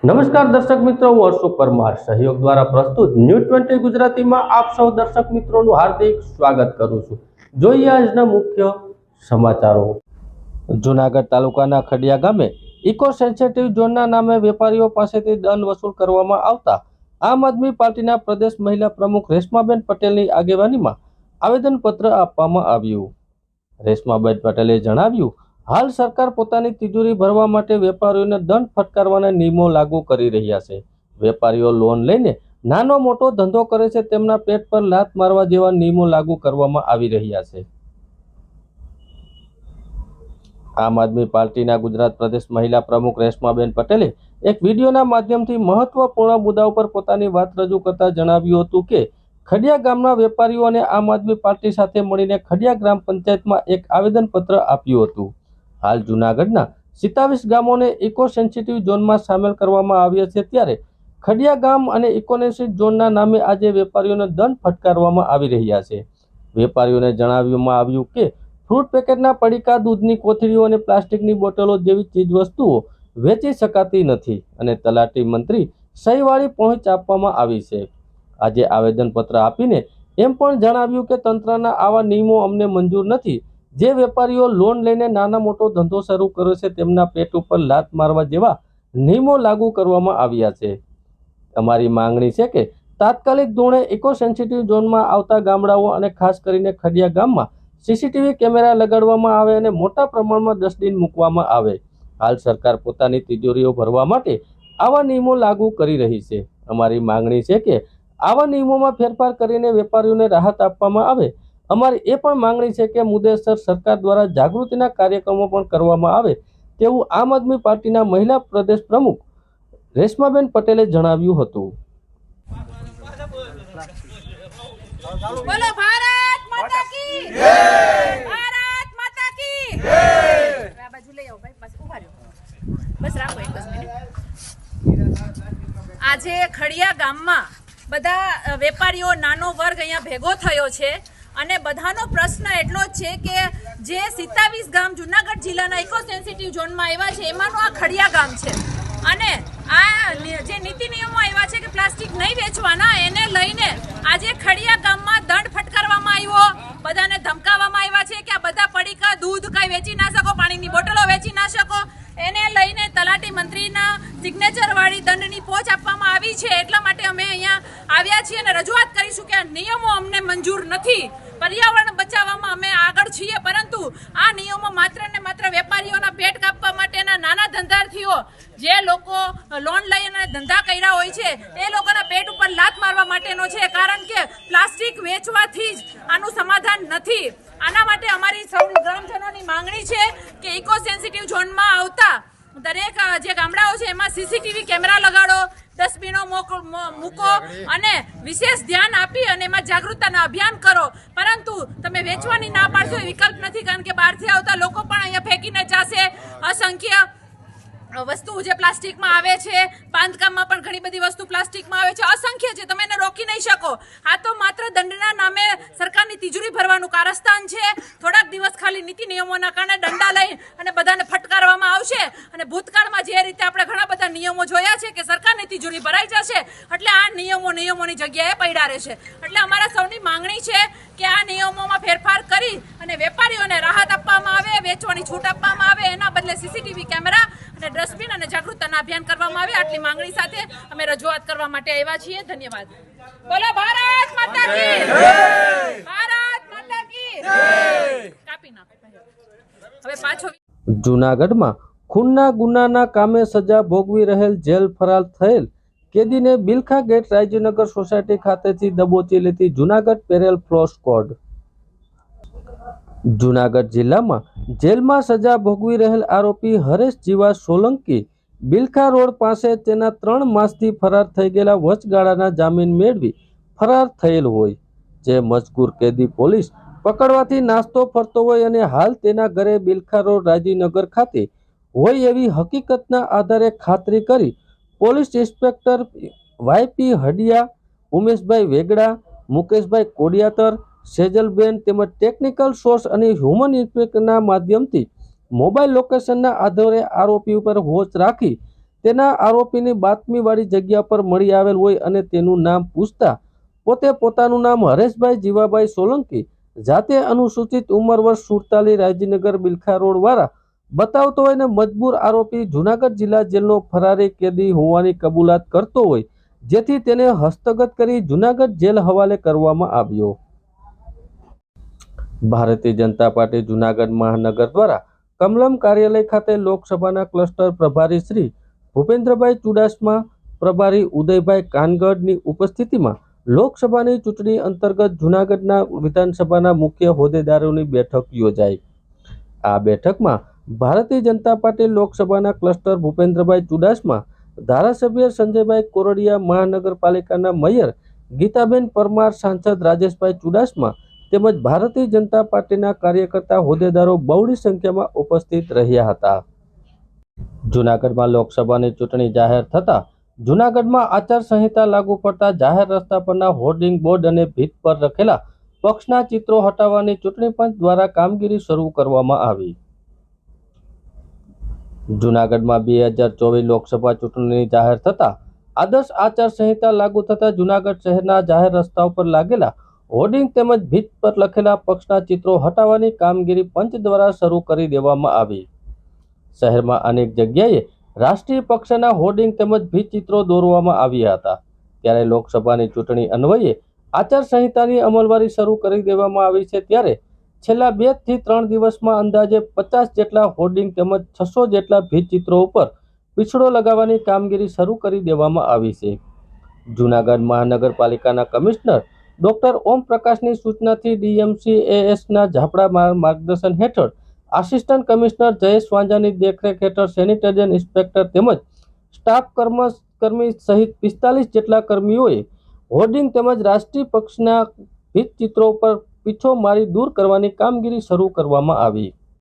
નમસ્કાર દર્શક મિત્રો, હું હર્ષુ પરમાર સહયોગ દ્વારા પ્રસ્તુત ન્યૂઝ 20 ગુજરાતીમાં આપ સૌ દર્શક મિત્રોનું હાર્દિક સ્વાગત કરું છું। જોઈએ આજના મુખ્ય સમાચારો। જૂનાગઢ તાલુકાના ખડિયા ગામે ઇકો સેન્સિટિવ ઝોનના નામે વેપારીઓ પાસેથી દંડ વસૂલ કરવામાં આવતા આમ આદમી પાર્ટીના પ્રદેશ મહિલા પ્રમુખ રેશમાબેન પટેલની આગેવાનીમાં આવેદનપત્ર આપવામાં આવ્યું। રેશમાબેન પટેલે જણાવ્યું, હાલ સરકાર પોતાની તિજોરી ભરવા માટે વેપારીઓને દંડ ફટકારવાના નિયમો લાગુ કરી રહ્યા છે। વેપારીઓ લોન લઈને નાનો મોટો ધંધો કરે છે, તેમના પેટ પર લાત મારવા જેવા નિયમો લાગુ કરવામાં આવી રહ્યા છે। આમ આદમી પાર્ટીના ગુજરાત પ્રદેશ મહિલા પ્રમુખ રેશમાબેન પટેલે એક વિડીયોના માધ્યમથી મહત્વપૂર્ણ મુદ્દા ઉપર પોતાની વાત રજૂ કરતા જણાવ્યું હતું કે ખડિયા ગામના વેપારીઓ અને આમ આદમી પાર્ટી સાથે મળીને ખડિયા ગ્રામ પંચાયતમાં એક આવેદનપત્ર આપ્યું હતું। હાલ જૂનાગઢના 27 ગામોને ઇકો સેન્સિટિવ ઝોનમાં સામેલ કરવામાં આવ્યા છે, ત્યારે ખડિયા ગામ અને ઇકોનેસિસ ઝોનના નામે આજે વેપારીઓને દંડ ફટકારવામાં આવી રહ્યા છે। વેપારીઓને જણાવવામાં આવ્યું કે ફ્રૂટ પેકેટના પડીકા, દૂધની કોથળીઓ અને પ્લાસ્ટિકની બોટલો જેવી ચીજવસ્તુઓ વેચી શકાતી નથી અને તલાટી મંત્રી સહીવાળી પહોંચ આપવામાં આવી છે। આજે આવેદનપત્ર આપીને એમ પણ જણાવ્યું કે તંત્રના આવા નિયમો અમને મંજૂર નથી। જે વેપારીઓ લોન લઈને નાના મોટો ધંધો શરૂ કરે છે, તેમના પેટ ઉપર લાત મારવા જેવા નિયમો લાગુ કરવામાં આવ્યા છે। અમારી માંગણી છે કે તાત્કાલિક ધોરણે ઇકો સેન્સિટિવ ઝોનમાં આવતા ગામડાઓ અને ખાસ કરીને ખડિયા ગામમાં સીસીટીવી કેમેરા લગાડવામાં આવે અને મોટા પ્રમાણમાં ડસ્ટબિન મૂકવામાં આવે। હાલ સરકાર પોતાની તિજોરીઓ ભરવા માટે આવા નિયમો લાગુ કરી રહી છે। અમારી માંગણી છે કે આવા નિયમોમાં ફેરફાર કરીને વેપારીઓને રાહત આપવામાં આવે। અમારી એ પણ માંગણી છે કે મુદ્દેસર સરકાર દ્વારા જાગૃતિના કાર્યક્રમો પણ કરવામાં આવે તેવું આમ આદમી પાર્ટીના મહિલા પ્રદેશ પ્રમુખ રેશમાબેન પટેલે જણાવ્યું હતું। બોલો ભારત માતા કી જય, ભારત માતા કી જય। આ બાજુ લઈ આવો ભાઈ, બસ ઉભા રહો, બસ રાખો એક જ મિનિટ। આજે ખડિયા ગામમાં બધા વેપારીઓ, નાનો વર્ગ અહીંયા ભેગો થયો છે અને બધાનો પ્રશ્ન એટલો જ છે કે જે 27 ગામ જૂનાગઢ જિલ્લાના ઇકો સેન્સિટિવ ઝોનમાં આવ્યા છે, એમાંનું આ ખડિયા ગામ છે અને આ જે નીતિ નિયમો આવ્યા છે કે પ્લાસ્ટિક નહીં વેચવાના, એને લઈને આજે ખડિયા ગામમાં દંડ ફટકારવામાં આવ્યો। બધાને ધમકાવવામાં આવ્યા છે કે આ બધા પડીકા, દૂધ કાંઈ વેચી ના શકો, પાણીની બોટલો વેચી ના શકો, એને લઈને તલાટી મંત્રીના સિગ્નેચર વાળી દંડની પહોંચ આપવામાં આવી છે। એટલા માટે અમે અહીંયા આવ્યા છીએ અને રજૂઆત કરીશું કે આ નિયમો અમને મંજૂર નથી। પર્યાવરણ બચાવવામાં અમે આગળ છીએ, પરંતુ આ નિયમો માત્ર ને માત્ર વેપારીઓના પેટ કાપવા માટેના, નાના ધંધાર્થીઓ જે લોકો લોન લઈને ધંધા કર્યા હોય છે એ લોકોના પેટ ઉપર લાત મારવા માટેનો છે, કારણ કે પ્લાસ્ટિક વેચવાથી જ આનું સમાધાન નથી। આના માટે અમારી સૌ ગ્રામજનોની માંગણી છે કે ઇકો સેન્સિટિવ ઝોનમાં આવતા દરેક જે ગામડાઓ છે એમાં સીસીટીવી કેમેરા લગાડો, ડસ્ટબિનો મૂકો અને વિશેષ ધ્યાન આપી અને એમાં જાગૃતતાના અભિયાન કરો। પરંતુ તમે વેચવાની ના પાડશો એ વિકલ્પ નથી, કારણ કે બહારથી આવતા લોકો પણ અહીંયા ફેંકીને જશે। અસંખ્ય વસ્તુ જે પ્લાસ્ટિકમાં આવે છે, બાંધકામમાં પણ ઘણી બધી વસ્તુ પ્લાસ્ટિકમાં આવે છે, અસંખ્ય છે, તમે એને રોકી નહીં શકો। આ તો માત્ર દંડના નામે સરકારની તિજોરી ભરવાનું કારસ્તાન છે। થોડાક દિવસ ખાલી નીતિ નિયમોના કારણે દંડા લઈ અને બધાને ફટકારવામાં આવશે અને ભૂતકાળમાં જે રીતે આપણે ઘણા બધા નિયમો જોયા છે કે સરકારની તિજોરી ભરાઈ જશે, એટલે આ નિયમોની જગ્યાએ પડ્યા રહેશે। એટલે અમારા સૌની માંગણી છે કે આ નિયમોમાં ફેરફાર કરી અને વેપારીઓને રાહત આપવામાં આવે, વેચવાની છૂટ આપવામાં આવે, એના બદલે સીસીટીવી કેમેરા અને ડસ્ટબિન અને જાગૃતતાના અભિયાન કરવામાં આવે। આટલી માંગણી સાથે અમે રજૂઆત કરવા માટે આવ્યા છીએ। ધન્યવાદ। બોલો ભારત માતા કી જય, ભારત માતા કી જય। કાપી નાખો હવે પાછો। જૂનાગઢમાં ખૂનના ગુનાના કામે સજા ભોગવી રહેલ જેલ ફરાર થયેલ કેદીને બિલખા ગેટ રાયજીનગર સોસાયટી ખાતેથી દબોચી લેતી Junagadh parallel flow squad. Junagadh જિલ્લામાં જેલમાં સજા ભોગવી રહેલ આરોપી હરેશ જીવા સોલંકી બિલખા રોડ પાસે તેના 3 માસથી ફરાર થઈ ગયેલા વચગાળાના જામીન મેળવી ફરાર થયેલ હોય, જે મજકૂર કેદી પોલીસ પકડવાથી નાસ્તો ફરતો હોય અને હાલ તેના ઘરે બિલખા રોડ રાયજીનગર ખાતે હોય એવી હકીકતના આધારે ખાતરી કરી પોલીસ ઇન્સ્પેક્ટર વાયપી હડિયા, ઉમેશભાઈ વેગડા, મુકેશભાઈ કોડિયાતર, સેજલબેન તેમજ ટેકનિકલ સોર્સ અને હ્યુમન ઇન્સ્પેક્ટરના માધ્યમથી મોબાઈલ લોકેશનના આધારે આરોપી ઉપર વોચ રાખી તેના આરોપીની બાતમીવાળી જગ્યા પર મળી આવેલ હોય અને તેનું નામ પૂછતા પોતે પોતાનું નામ હરેશભાઈ જીવાભાઈ સોલંકી, જાતે અનુસૂચિત ઉંમર વર્ષ 47, રાયજીનગર બિલખા રોડ વાળા બતાવતો હોય ને મજબૂર આરોપી જૂનાગઢ જિલ્લા જેલનો ફરારી કેદી હોવાની કબૂલાત કરતો હોય, જેથી તેને હસ્તગત કરી જૂનાગઢ જેલ હવાલે કરવામાં આવ્યો. ભારતીય જનતા પાર્ટી જૂનાગઢ મહાનગર દ્વારા કમલમ કાર્યાલય ખાતે લોકસભાના ક્લસ્ટર પ્રભારી શ્રી ભૂપેન્દ્રભાઈ ચુડાસમા, પ્રભારી ઉદયભાઈ કાનગડની ઉપસ્થિતિમાં લોકસભાની ચૂંટણી અંતર્ગત જૂનાગઢના વિધાનસભાના મુખ્ય હોદ્દેદારોની બેઠક યોજાઈ. આ બેઠકમાં ભારતીય જનતા પાર્ટી લોકસભાના ક્લસ્ટર ભૂપેન્દ્રભાઈ ચુડાસમા, ધારાસભ્ય સંજયભાઈ કોરડિયા, મહાનગરપાલિકાના મેયર ગીતાબેન પરમાર, સાંસદ રાજેશભાઈ ચુડાસમા તેમજ ભારતીય જનતા પાર્ટીના કાર્યકર્તા હોદ્દેદારો બહોળી સંખ્યામાં ઉપસ્થિત રહ્યા હતા. જૂનાગઢમાં લોકસભાની ચૂંટણી જાહેર થતા જૂનાગઢમાં આચારસંહિતા લાગુ પડતા જાહેર રસ્તા પરના હોર્ડિંગ બોર્ડ અને ભીત પર લખેલા પક્ષના ચિત્રો હટાવવાની ચૂંટણી પંચ દ્વારા કામગીરી શરૂ કરવામાં આવી. જૂનાગઢમાં 2024 લોકસભા ચૂંટણીની જાહેર થતા આદર્શ આચારસંહિતા લાગુ થતા જૂનાગઢ શહેરના જાહેર રસ્તાઓ પર લાગેલા હોર્ડિંગ તેમજ ભીત પર લખેલા પક્ષના ચિત્રો હટાવવાની કામગીરી પંચ દ્વારા શરૂ કરી દેવામાં આવી. શહેરમાં અનેક જગ્યાએ રાષ્ટ્રીય પક્ષના હોર્ડિંગ તેમજ ભીત ચિત્રો દોરવામાં આવ્યા હતા. ત્યારે લોકસભાની ચૂંટણી અન્વયે આચારસંહિતાની અમલવારી શરૂ કરી દેવામાં આવી છે. ત્યારે છેલ્લા 2 થી 3 દિવસમાં અંદાજે 50 જેટલા હોર્ડિંગ તેમજ 600 જેટલા ભીત ચિત્રો ઉપર પીછડો લગાવવાની કામગીરી શરૂ કરી દેવામાં આવી છે. જૂનાગઢ મહાનગરપાલિકાના કમિશનર ડોક્ટર ઓમ પ્રકાશની સૂચનાથી DMCASના ઝાપડા માર્ગદર્શન હેઠળ આસિસ્ટન્ટ કમિશનર જયેશ વાંજાની દેખરેખ હેઠળ સેનિટેશન ઇન્સ્પેક્ટર તેમજ સ્ટાફ કર્મી સહિત 45 જેટલા કર્મીઓએ હોર્ડિંગ તેમજ રાષ્ટ્રીય પક્ષના ભીત ચિત્રો પર પીછો મારી દૂર કરવાની કામગીરી શરૂ કરવામાં આવી.